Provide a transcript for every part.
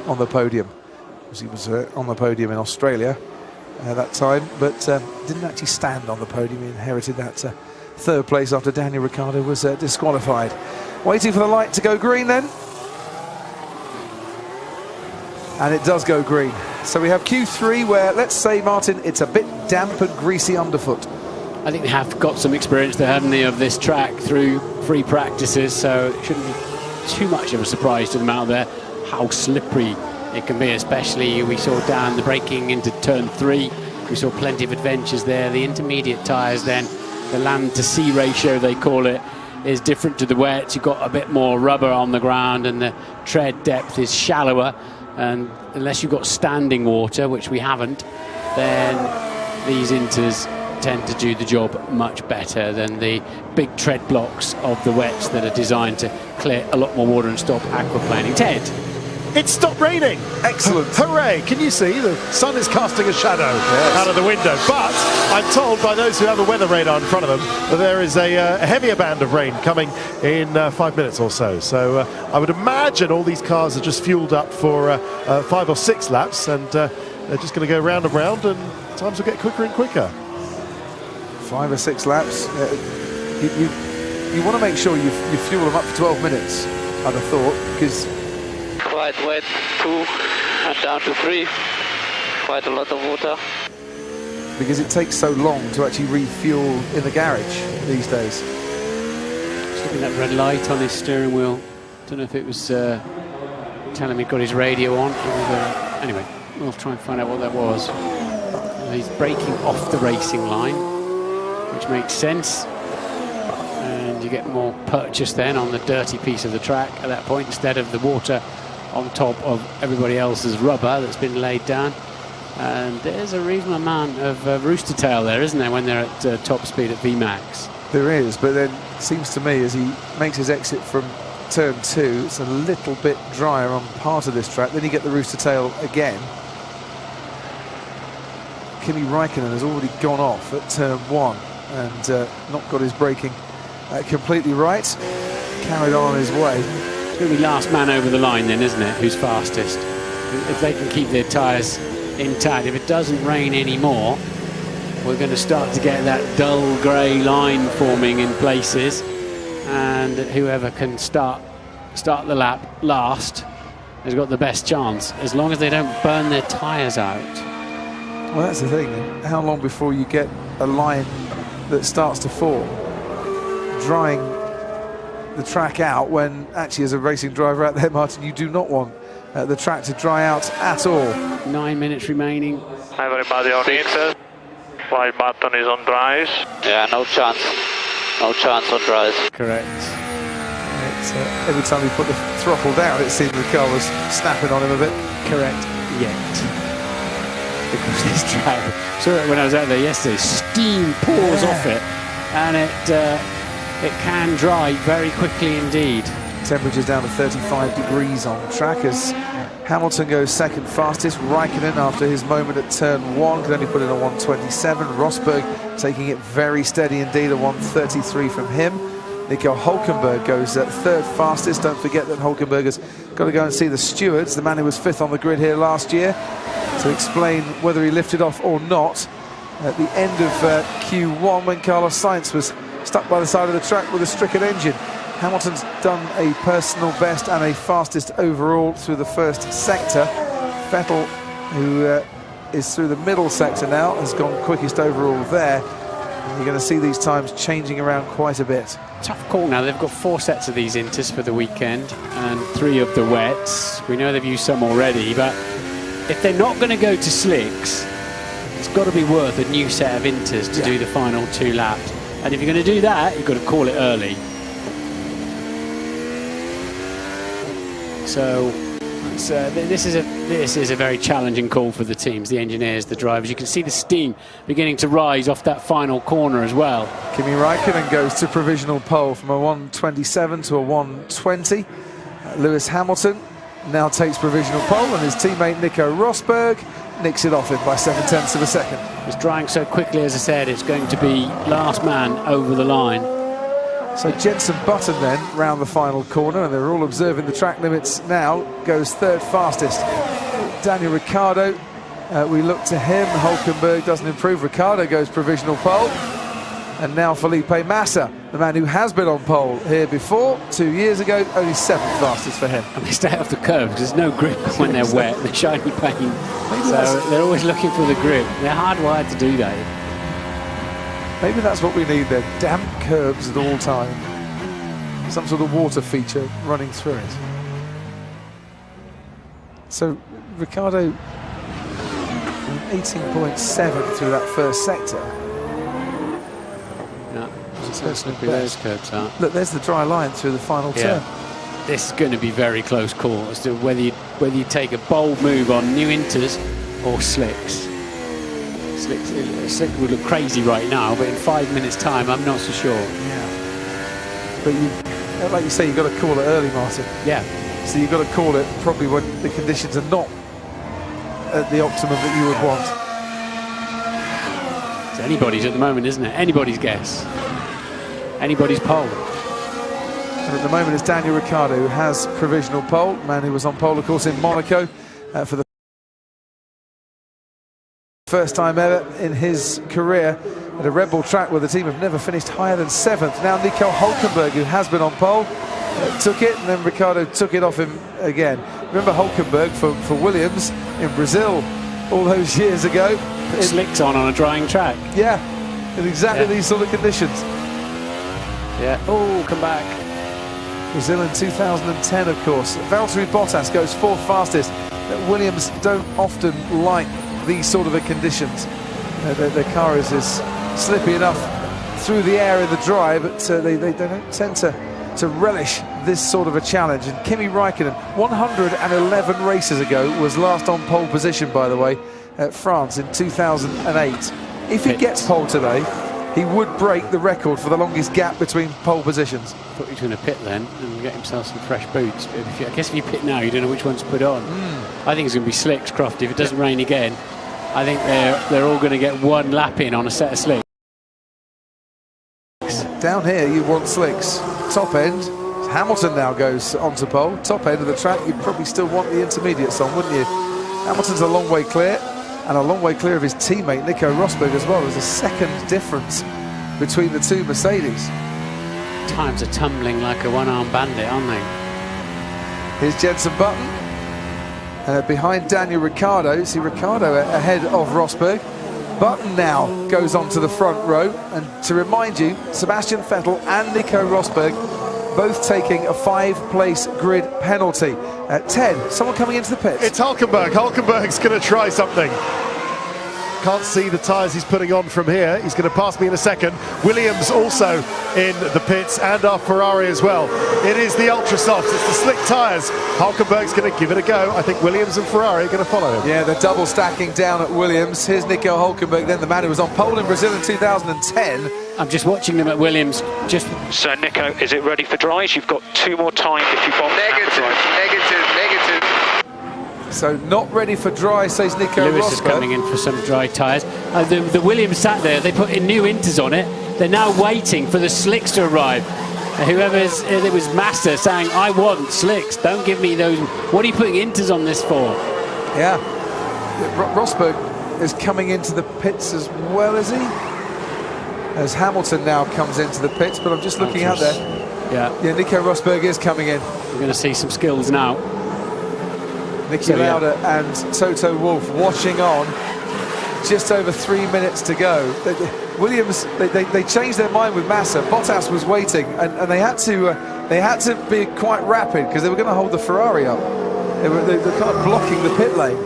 on the podium. He was on the podium in Australia that time, but didn't actually stand on the podium. He inherited that third place after Daniel Ricciardo was disqualified. Waiting for the light to go green then. And it does go green. So we have Q3 where, let's say, Martin, it's a bit damp and greasy underfoot. I think they have got some experience there, haven't they, of this track through free practices, so it shouldn't be too much of a surprise to them out there how slippery it can be, especially we saw down the braking into turn 3. We saw plenty of adventures there. The intermediate tyres then, the land to sea ratio they call it, is different to the wets. You've got a bit more rubber on the ground and the tread depth is shallower, and unless you've got standing water, which we haven't, then these inters tend to do the job much better than the big tread blocks of the wets that are designed to clear a lot more water and stop aquaplaning. Ted? It stopped raining. Excellent. Hooray. Can you see? The sun is casting a shadow out of the window. But I'm told by those who have a weather radar in front of them that there is a heavier band of rain coming in 5 minutes or so. So I would imagine all these cars are just fueled up for 5 or 6 laps, and they're just going to go round and round, and times will get quicker and quicker. 5 or 6 laps. You want to make sure you fuel them up for 12 minutes, I'd have thought, because quite wet, 2 and down to 3. Quite a lot of water. Because it takes so long to actually refuel in the garage these days. Just looking at that red light on his steering wheel. Don't know if it was telling me he'd got his radio on. Anyway, we'll try and find out what that was. He's braking off the racing line, which makes sense. And you get more purchase then on the dirty piece of the track at that point, instead of the water on top of everybody else's rubber that's been laid down. And there's a reasonable amount of rooster tail there, isn't there, when they're at top speed at VMAX? There is, but then it seems to me as he makes his exit from turn 2, it's a little bit drier on part of this track. Then you get the rooster tail again. Kimi Raikkonen has already gone off at turn 1 and not got his braking completely right. Carried on his way. It's going to be last man over the line then, isn't it, who's fastest? If they can keep their tyres intact. If it doesn't rain anymore, we're going to start to get that dull grey line forming in places, and whoever can start the lap last has got the best chance, as long as they don't burn their tyres out. Well, that's the thing. How long before you get a line that starts to form, drying the track out, when actually as a racing driver out there, Martin, you do not want the track to dry out at all. 9 minutes remaining. Everybody on inter. While Button is on dries. Yeah, no chance. No chance on dries. Correct. It's, every time he put the throttle down, it seemed the car was snapping on him a bit. Correct. Yet. Because this track, so when I was out there yesterday, steam pours off it, and it can dry very quickly indeed. Temperatures down to 35 degrees on track as Hamilton goes second fastest. Raikkonen, after his moment at turn 1, could only put in a 127. Rosberg taking it very steady indeed, a 133 from him. Nico Hulkenberg goes third fastest. Don't forget that Hulkenberg has got to go and see the stewards, the man who was 5th on the grid here last year, to explain whether he lifted off or not at the end of Q1 when Carlos Sainz was stuck by the side of the track with a stricken engine. Hamilton's done a personal best and a fastest overall through the first sector. Vettel, who is through the middle sector now, has gone quickest overall there. And you're going to see these times changing around quite a bit. Tough call now. They've got 4 sets of these inters for the weekend and 3 of the wets. We know they've used some already, but if they're not going to go to slicks, it's got to be worth a new set of inters to do the final 2 laps. And if you're going to do that, you've got to call it early. So this is a very challenging call for the teams, the engineers, the drivers. You can see the steam beginning to rise off that final corner as well. Kimi Raikkonen goes to provisional pole from a 127 to a 120. Lewis Hamilton now takes provisional pole, and his teammate Nico Rosberg nicks it off him by 7/10 of a second. It's drying so quickly, as I said, it's going to be last man over the line. So Jenson Button then round the final corner, and they're all observing the track limits now, goes third fastest. Daniel Ricciardo, we look to him. Hulkenberg doesn't improve. Ricciardo goes provisional pole. And now Felipe Massa, the man who has been on pole here before, 2 years ago, only 7th fastest for him. And they stay off the curb because there's no grip when they're wet, the shiny paint. So they're always looking for the grip. They're hardwired to do that. Maybe that's what we need, they're damp curbs at all time. Some sort of water feature running through it. So Ricciardo 18.7 through that first sector. Yeah, so slippery those curbs are. Look, there's the dry line through the final turn. This is going to be very close call as to whether you take a bold move on new inters or slicks. Slick would look crazy right now, but in 5 minutes' time, I'm not so sure. Yeah. But you, like you say, you've got to call it early, Martin. Yeah. So you've got to call it probably when the conditions are not at the optimum that you would want. It's anybody's at the moment, isn't it? Anybody's guess. Anybody's pole. And at the moment, it's Daniel Ricciardo who has provisional pole. Man who was on pole, of course, in Monaco for the first time ever in his career at a Red Bull track where the team have never finished higher than 7th. Now Nico Hulkenberg, who has been on pole, took it, and then Ricciardo took it off him again. Remember Hulkenberg for Williams in Brazil all those years ago. Put slicks on a drying track. Yeah, in exactly these sort of conditions. Yeah. Oh, come back. Brazil in 2010, of course. Valtteri Bottas goes 4th fastest. Williams don't often like these sort of conditions. Their car is slippy enough through the air in the dry, but they don't tend to relish this sort of a challenge. And Kimi Raikkonen, 111 races ago, was last on pole position, by the way, at France in 2008. If he gets pole today, he would break the record for the longest gap between pole positions. Put you to in a pit then and get himself some fresh boots. I guess if you pit now, you don't know which one to put on. I think it's going to be slicks, Crofty. If it doesn't rain again, I think they're all going to get one lap in on a set of slicks. Down here, you want slicks. Top end, Hamilton now goes onto pole. Top end of the track, you'd probably still want the intermediates on, wouldn't you? Hamilton's a long way clear, and a long way clear of his teammate Nico Rosberg as well. There's a second difference between the two Mercedes. Times are tumbling like a one-armed bandit, aren't they? Here's Jenson Button. Behind Daniel Ricciardo. See Ricciardo ahead of Rosberg. Button now goes onto the front row. And to remind you, Sebastian Vettel and Nico Rosberg both taking a 5-place grid penalty. Ted, someone coming into the pits. It's Hulkenberg. Hulkenberg's going to try something. Can't see the tyres he's putting on from here. He's going to pass me in a second. Williams also in the pits, and our Ferrari as well. It is the ultra softs, it's the slick tyres. Hulkenberg's going to give it a go. I think Williams and Ferrari are going to follow him. Yeah, they're double stacking down at Williams. Here's Nico Hulkenberg, then the man who was on pole in Brazil in 2010. I'm just watching them at Williams. So Nico, is it ready for dries? You've got 2 more time if you box. Negative. So not ready for dry, says Nico Lewis Rosberg. is coming in for some dry tyres. The Williams sat there, they put in new inters on it. They're now waiting for the slicks to arrive. It was Massa saying, I want slicks, don't give me those. What are you putting inters on this for? Yeah. Rosberg is coming into the pits as well, is he? As Hamilton now comes into the pits, but I'm just looking out there. Yeah, Nico Rosberg is coming in. We're going to see some skills now. Nicky Lauda and Toto Wolff watching on. Just over 3 minutes to go. Williams, they changed their mind with Massa. Bottas was waiting, and they had to be quite rapid because they were going to hold the Ferrari up. They were kind of blocking the pit lane.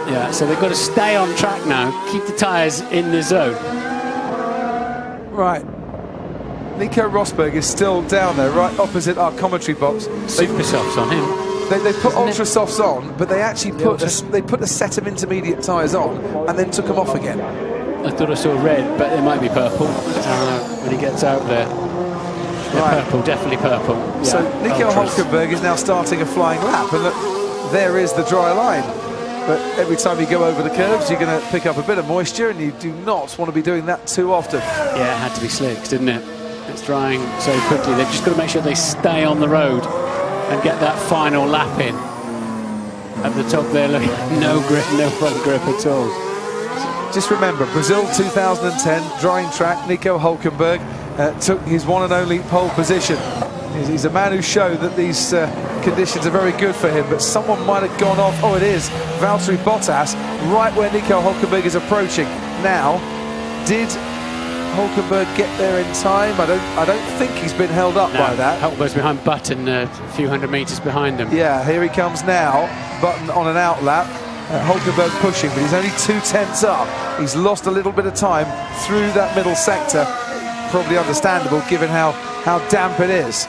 Yeah, so they've got to stay on track now, keep the tyres in the zone. Right. Nico Rosberg is still down there, right opposite our commentary box. Super softs on him. They put ultra softs on, but they actually put a set of intermediate tyres on and then took them off again. I thought I saw red, but it might be purple when he gets out there. Yeah, purple, definitely purple. Yeah, so Nico Hulkenberg is now starting a flying lap, and look, there is the dry line. But every time you go over the curves, you're going to pick up a bit of moisture, and you do not want to be doing that too often. Yeah, it had to be slicks, didn't it? It's drying so quickly. They've just got to make sure they stay on the road and get that final lap in. At the top there, look, no grip, no front grip at all. Just remember, Brazil 2010, drying track, Nico Hulkenberg took his one and only pole position. He's a man who showed that these conditions are very good for him, but someone might have gone off. Oh, it is Valtteri Bottas, right where Nico Hulkenberg is approaching. Now, did Hulkenberg get there in time? I don't think he's been held up by that. Hulkenberg's behind Button, a few hundred metres behind him. Yeah, here he comes now. Button on an outlap. Hulkenberg pushing, but he's only 2/10 up. He's lost a little bit of time through that middle sector. Probably understandable given how damp it is.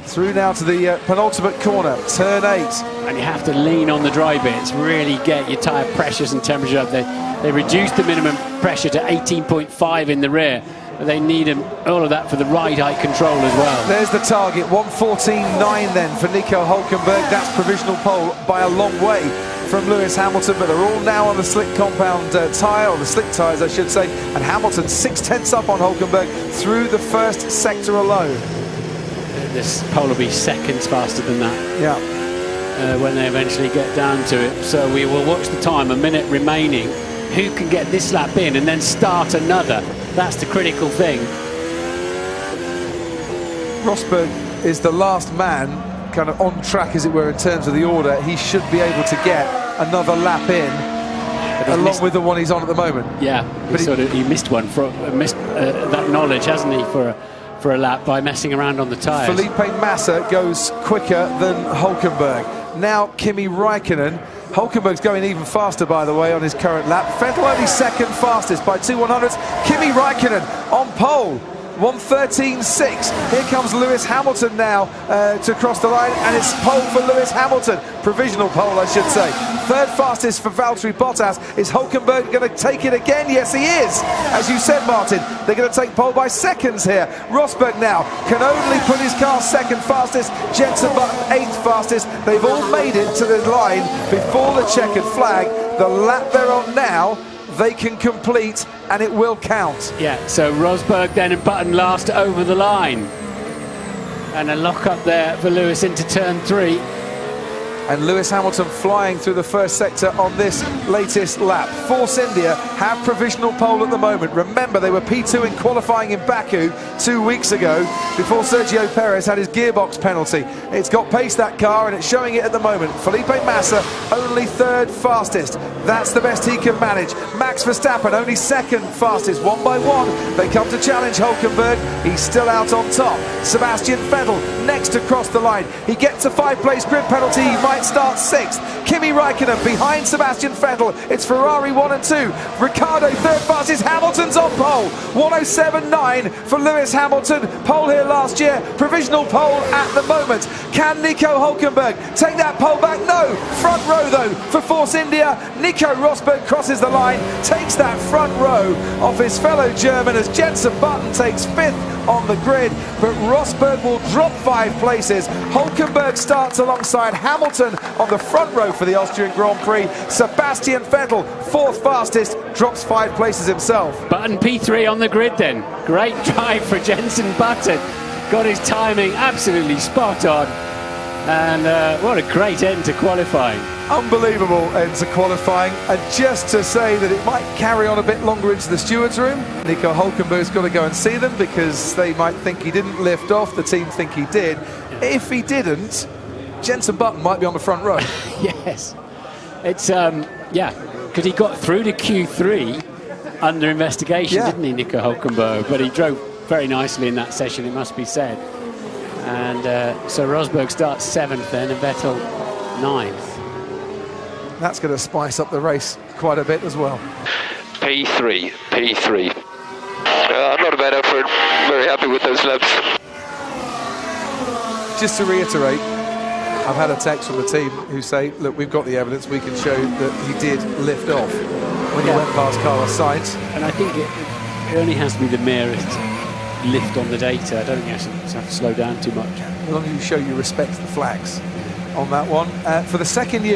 Through now to the penultimate corner, turn 8. And you have to lean on the dry bits, really get your tyre pressures and temperature up. They reduced the minimum pressure to 18.5 in the rear, but they need all of that for the ride height control as well. There's the target, 1:14.9 then for Nico Hulkenberg. That's provisional pole by a long way from Lewis Hamilton, but they're all now on the slick compound tyre, or the slick tyres I should say, and Hamilton 6/10 up on Hulkenberg through the first sector alone. This pole will be seconds faster than that. Yeah. When they eventually get down to it. So we will watch the time, a minute remaining. Who can get this lap in and then start another? That's the critical thing. Rosberg is the last man kind of on track, as it were, in terms of the order. He should be able to get another lap in, along with the one he's on at the moment. Yeah, but he missed one, missed that knowledge, hasn't he, for a lap by messing around on the tyres. Felipe Massa goes quicker than Hulkenberg. Now Kimi Raikkonen. Hulkenberg's going even faster, by the way, on his current lap. Vettel only second fastest by 2/100ths. Kimi Raikkonen on pole, 1:13.6. Here comes Lewis Hamilton now to cross the line, and it's pole for Lewis Hamilton. Provisional pole, I should say. Third fastest for Valtteri Bottas. Is Hulkenberg going to take it again? Yes, he is. As you said, Martin, they're going to take pole by seconds here. Rosberg now can only put his car second fastest. Jenson Button 8th fastest. They've all made it to the line before the checkered flag. The lap they're on now, they can complete, and it will count. Yeah, so Rosberg then and Button last over the line. And a lock up there for Lewis into turn 3. And Lewis Hamilton flying through the first sector on this latest lap. Force India have provisional pole at the moment. Remember, they were P2 in qualifying in Baku 2 weeks ago before Sergio Perez had his gearbox penalty. It's got pace, that car, and it's showing it at the moment. Felipe Massa only third fastest. That's the best he can manage. Max Verstappen only second fastest, 1 by 1. They come to challenge Hulkenberg. He's still out on top. Sebastian Vettel next to cross the line. He gets a 5-place grid penalty. He might start 6th. Kimi Raikkonen behind Sebastian Vettel. It's Ferrari 1 and 2. Ricciardo third fastest. Hamilton's on pole. 1:07.9 for Lewis Hamilton. Pole here last year. Provisional pole at the moment. Can Nico Hulkenberg take that pole back? No. Front row though for Force India. Nico Rosberg crosses the line, takes that front row off his fellow German as Jenson Button takes 5th on the grid, but Rosberg will drop 5 places. Hulkenberg starts alongside Hamilton on the front row for the Austrian Grand Prix. Sebastian Vettel, 4th fastest, drops 5 places himself. Button P3 on the grid then. Great drive for Jenson Button. Got his timing absolutely spot on. And what a great end to qualifying. Unbelievable end to qualifying. And just to say that it might carry on a bit longer into the stewards' room, Nico Hulkenberg's got to go and see them because they might think he didn't lift off. The team think he did. If he didn't, Jenson Button might be on the front row. Yes. It's, yeah, because he got through to Q3 under investigation, didn't he, Nico Hulkenberg? But he drove very nicely in that session, it must be said. And so Rosberg starts 7th then, and Vettel 9th. That's going to spice up the race quite a bit as well. P3. Not a bad effort. Very happy with those laps. Just to reiterate, I've had a text from the team who say, look, we've got the evidence, we can show that he did lift off when he went past Carlos Sainz. And I think it only has to be the merest lift on the data. I don't think you have to slow down too much. As long as you show you respect the flags on that one. For the second year